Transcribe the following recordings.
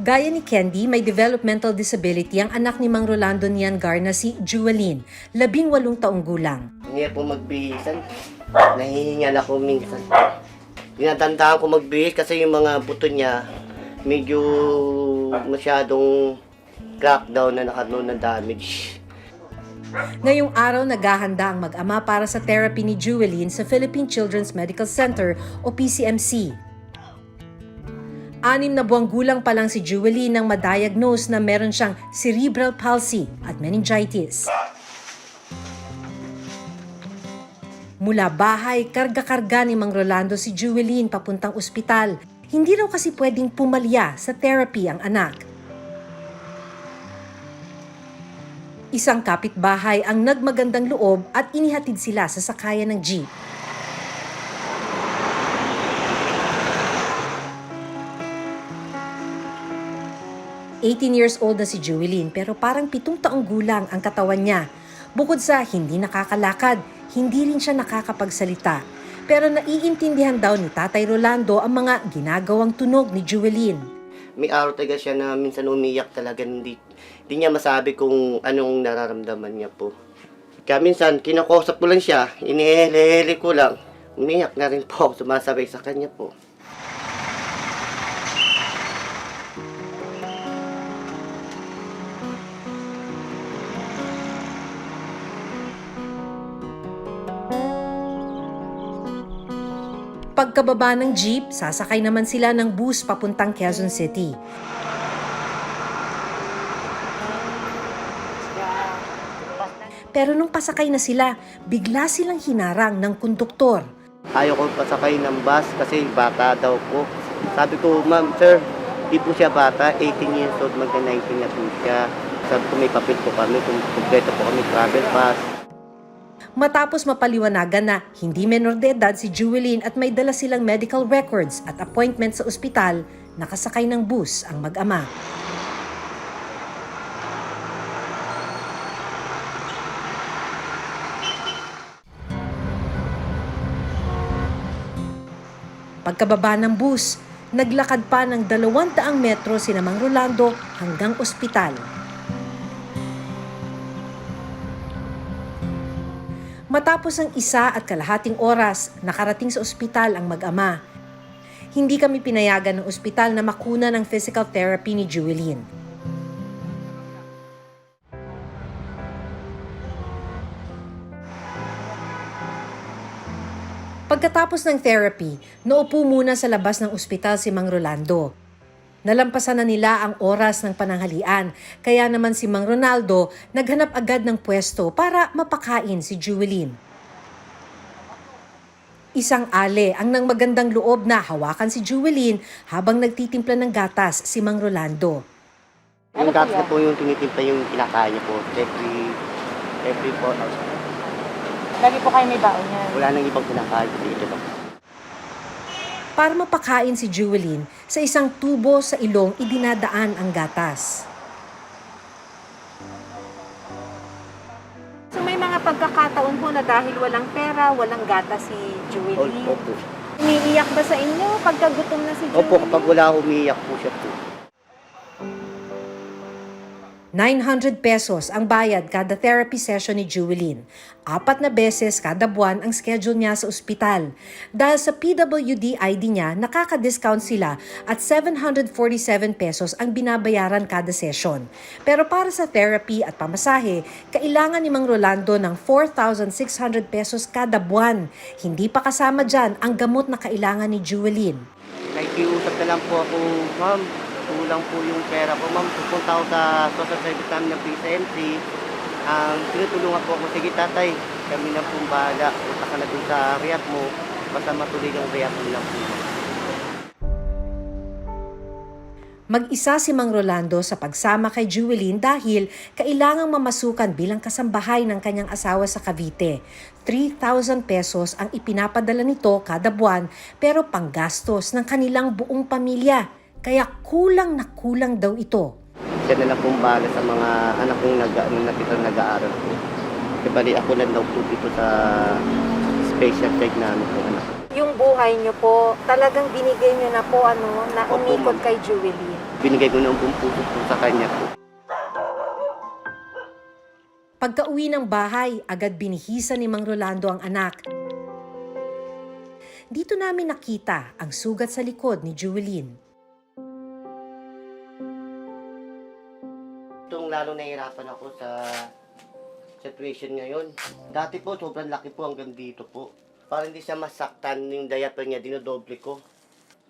Gaya ni Candy, may developmental disability ang anak ni Mang Rolando Niangar na si Jewelyn, 18 taong gulang. Hindi po magbihisan. Nahihingal ako minsan. Tinatandaan ko magbihis kasi yung mga buto niya medyo masyadong crackdown na na damage. Ngayong araw, naghahanda ang mag-ama para sa therapy ni Jewelyn sa Philippine Children's Medical Center o PCMC. 6 na buwang gulang pa lang si Jewelyn nang ma-diagnose na meron siyang cerebral palsy at meningitis. Mula bahay, karga-karga ni Mang Rolando si Jewelyn papuntang ospital. Hindi raw kasi pwedeng pumalya sa therapy ang anak. Isang kapitbahay ang nagmagandang loob at inihatid sila sa sakayan ng jeep. Years old na si Jewelyn pero parang 7 taong gulang ang katawan niya. Bukod sa hindi nakakalakad, hindi rin siya nakakapagsalita. Pero naiintindihan daw ni Tatay Rolando ang mga ginagawang tunog ni Jewelyn. May araw talaga siya na minsan umiyak talaga. Hindi niya masabi kung anong nararamdaman niya po. Kaya minsan, kinakausap ko lang siya, inihele ko lang. Umiyak na rin po ako, sumasabay sa kanya po. Pagkababa ng jeep, sasakay naman sila ng bus papuntang Quezon City. Pero nung pasakay na sila, bigla silang hinarang ng konduktor. Ayaw ko pasakay ng bus kasi bata daw po. Sabi ko, ma'am, sir, di po siya bata, 18 years old, magka-19 na po siya. Sabi ko, may papel po kami, kung kompleto po kami, travel pass. Matapos mapaliwanagan na hindi menor de edad si Jewelyn at may dala silang medical records at appointment sa ospital, nakasakay ng bus ang mag-ama. Pagkababa ng bus, naglakad pa ng 200 metro sina Mang Rolando hanggang ospital. Matapos ang 1.5 oras, nakarating sa ospital ang mag-ama. Hindi kami pinayagan ng ospital na makuna ng physical therapy ni Jewelyn. Pagkatapos ng therapy, naupo muna sa labas ng ospital si Mang Rolando. Nalampasan na nila ang oras ng pananghalian, kaya naman si Mang Ronaldo naghanap agad ng pwesto para mapakain si Jewelyn. Isang ale ang nang magandang loob na hawakan si Jewelyn habang nagtitimpla ng gatas si Mang Rolando. Yung gatas na po yung tinitimpla yung kinakain niya po, every 4 hours. Lagi po kayo may baon yan. Wala nang ibang kinakain kasi ito lang. Para mapakain si Jewelyn, sa isang tubo sa ilong idinadaan ang gatas. So may mga pagkakataon po na dahil walang pera, walang gatas si Jewelyn. Opo. Umiiyak ba sa inyo pagka gutom na si Jewelyn? Opo, kapag wala umiyak po siya po. 900 pesos ang bayad kada therapy session ni Jewelyn. 4 na beses kada buwan ang schedule niya sa ospital. Dahil sa PWD ID niya, nakaka-discount sila at 747 pesos ang binabayaran kada session. Pero para sa therapy at pamasahe, kailangan ni Mang Rolando ng 4,600 pesos kada buwan. Hindi pa kasama dyan ang gamot na kailangan ni Jewelyn. Nakikiusap na lang po ako, ma'am. Kulang po yung pera ko, ma'am. Pupunta ako sa social service namin ng PCMC. Tinutulungan po ako, sige tatay, kami na pong bahala. Punta ka na dun sa rehab mo, basta matuloy yung rehab mo lang po. Mag-isa si Mang Rolando sa pagsama kay Jewelyn dahil kailangang mamasukan bilang kasambahay ng kanyang asawa sa Cavite. 3,000 pesos ang ipinapadala nito kada buwan pero panggastos ng kanilang buong pamilya. Kaya kulang na kulang daw ito. Siya na lang pong bahala sa mga anak kong nag-aaral po. Kasi bali ako na daw po dito sa special check namin po anak. Yung buong buhay niyo po, talagang binigay niyo na po na Opo, umikot ma'am. kay Jewelyn. Binigay ko ng buong puso po sa kanya po. Pagka-uwi ng bahay, agad binihisa ni Mang Rolando ang anak. Dito namin nakita ang sugat sa likod ni Jewelyn. Itong lalo nahihirapan ako sa situation ngayon. Dati po, sobrang laki po hanggang dito po. Para hindi siya masaktan yung diaper niya, dinodoble ko.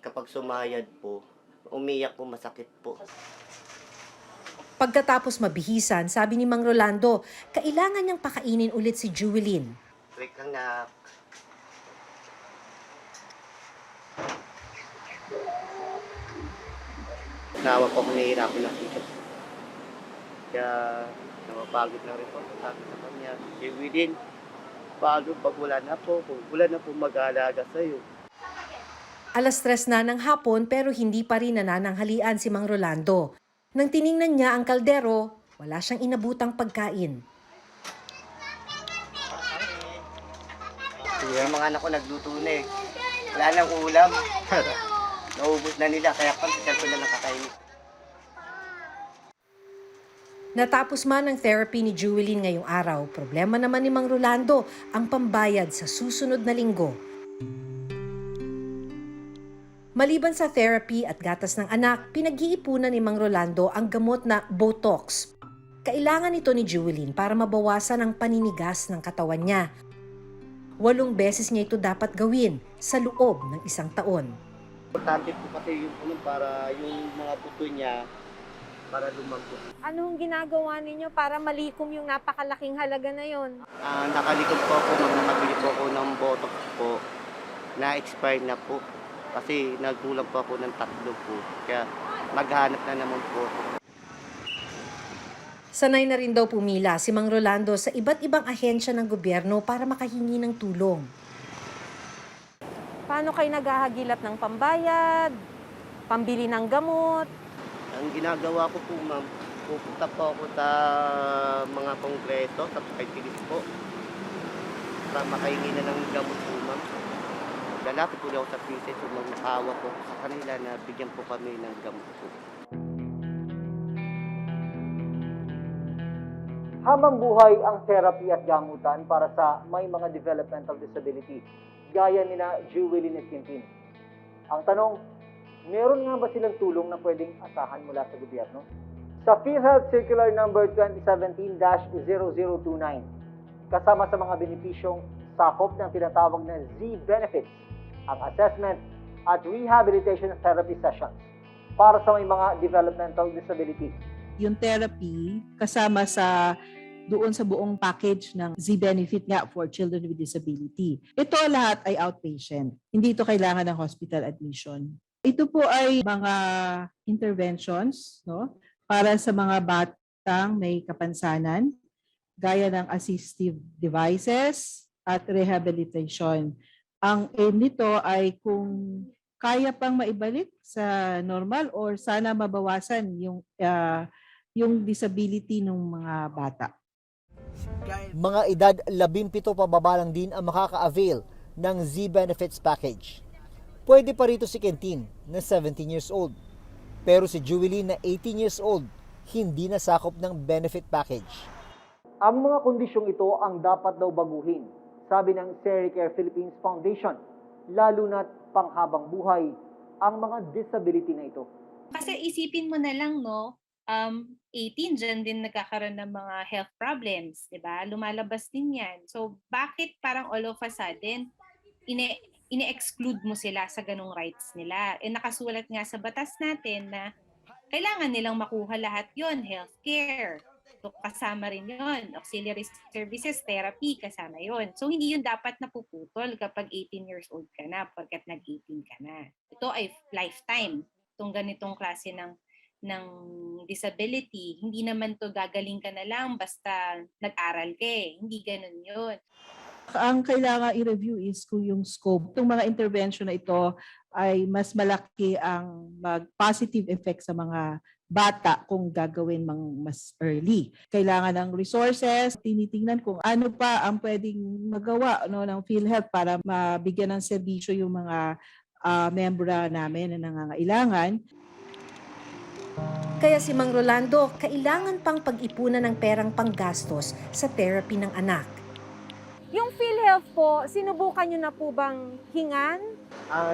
Kapag sumayad po, umiyak po, masakit po. Pagkatapos mabihisan, sabi ni Mang Rolando, kailangan niyang pakainin ulit si Jewelyn. Wait lang na. Nawa po ako nahihirapan na po. Kaya napapagod na rin po. Sabi sa kanya, Jewelyn, paano pag wala na po? Kung wala na po mag-aalaga sa'yo. Alas 3 na ng hapon pero hindi pa rin nanananghalian si Mang Rolando. Nang tiningnan niya ang kaldero, wala siyang inabutang pagkain. Yung mga anak ko nagluto na eh. Wala nang ulam. Naubos na nila, kaya pag-isal ko na nakakainin. Natapos man ang therapy ni Jewelyn ngayong araw, problema naman ni Mang Rolando ang pambayad sa susunod na linggo. Maliban sa therapy at gatas ng anak, pinag-iipunan ni Mang Rolando ang gamot na Botox. Kailangan ito ni Jewelyn para mabawasan ang paninigas ng katawan niya. 8 beses niya ito dapat gawin sa loob ng 1 taon. Importante po kasi yung para yung mga buto niya para lumambot. Anong ginagawa ninyo para malikom yung napakalaking halaga na yon? Nakalikod po ako, nakabili po ako ng Botox po na expired na po. Kasi nagkulang po ako ng 3 po. Kaya maghanap na naman po ako. Sanay na rin daw pumila si Mang Rolando sa iba't ibang ahensya ng gobyerno para makahingi ng tulong. Paano kayo naghahagilap ng pambayad, pambili ng gamot? Ang ginagawa ko po, ma'am, pupunta po ako sa mga kongreso, sa pagkikilis po. Para makahingi na ng gamot po, ma'am. Lalapit po ako sa princess, magmakawa po sa kanila na bigyan po kami ng gamot po. Habang buhay ang therapy at gamutan para sa may mga developmental disability, gaya nina Jewelyn at Quintin. Ang tanong, meron nga ba silang tulong na pwedeng asahan mula sa gobyerno? Sa PhilHealth Circular Number 2017-0029, kasama sa mga benepisyong sakop ng tinatawag na Z-Benefits, ang assessment at rehabilitation therapy sessions para sa may mga developmental disability. Yung therapy kasama sa doon sa buong package ng Z-Benefit nga for children with disability. Ito lahat ay outpatient. Hindi ito kailangan ng hospital admission. Ito po ay mga interventions, no, para sa mga batang may kapansanan, gaya ng assistive devices at rehabilitation. Ang aim nito ay kung kaya pang maibalik sa normal or sana mabawasan yung disability ng mga bata. Mga edad 17 pababa lang din ang makaka-avail ng Z-Benefits Package. Pwede pa rito si Quintin na 17 years old. Pero si Jewelyn na 18 years old, hindi nasakop ng benefit package. Ang mga kondisyong ito ang dapat daw baguhin, sabi ng Sericare Philippines Foundation, lalo na't panghabang buhay ang mga disability na ito. Kasi isipin mo na lang, no, 18, dyan din nagkakaroon ng mga health problems, di ba? Lumalabas din yan. So, bakit parang all of a sudden, ine-exclude mo sila sa ganong rights nila? Nakasulat nga sa batas natin na kailangan nilang makuha lahat yon, healthcare. So, kasama rin yon, auxiliary services, therapy, kasama yon. So, hindi yun dapat napuputol kapag 18 years old ka na, pagkat nag-18 ka na. Ito ay lifetime. Itong ganitong klase ng disability, hindi naman to gagaling ka na lang basta nag-aral ka eh. Hindi ganun yun. Ang kailangan i-review is kung yung scope. Itong mga intervention na ito ay mas malaki ang mag-positive effect sa mga bata kung gagawin mas early. Kailangan ng resources, tinitingnan kung ano pa ang pwedeng magawa ng PhilHealth para mabigyan ng serbisyo yung mga membra namin na nangangailangan. Kaya si Mang Rolando, kailangan pang pag-ipunan ng perang panggastos sa therapy ng anak. Yung PhilHealth po, sinubukan nyo na po bang hingan?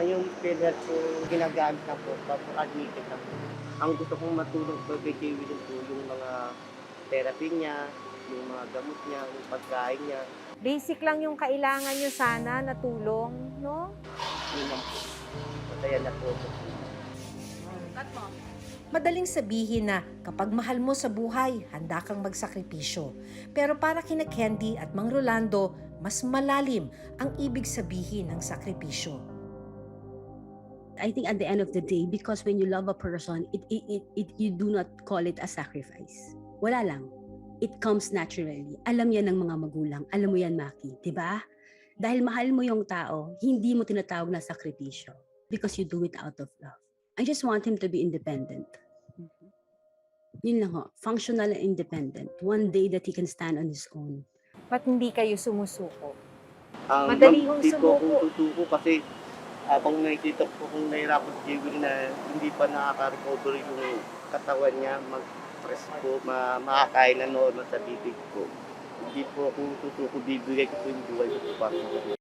Yung PhilHealth po, ginagamit na po, admitted na po. Ang gusto kong matulong po kay Jewelyn po, yung mga therapy niya, yung mga gamot niya, yung pagkain niya. Basic lang yung kailangan nyo sana na tulong, no? Yun lang po. Masaya na po ako. Madaling sabihin na kapag mahal mo sa buhay, handa kang magsakripisyo. Pero para kina Candy at Mang Rolando, mas malalim ang ibig sabihin ng sakripisyo. I think at the end of the day, because when you love a person, you do not call it a sacrifice. Wala lang. It comes naturally. Alam yan ng mga magulang. Alam mo yan, Maki. Diba? Dahil mahal mo yung tao, hindi mo tinatawag na sakripisyo. Because you do it out of love. I just want him to be independent. Yun lang ho. Functional and independent. One day that he can stand on his own. Ba't hindi kayo sumusuko? Madali Madali hong po sumuko. akong tutuko kasi habang nakikita ko kung nahirapan si Jewelyn na hindi pa nakaka-recover yung katawan niya, mag-stress po, makakain na normal sa bibig ko. Hindi po ako tutuko, bibigay ko po yung buhay ko para sa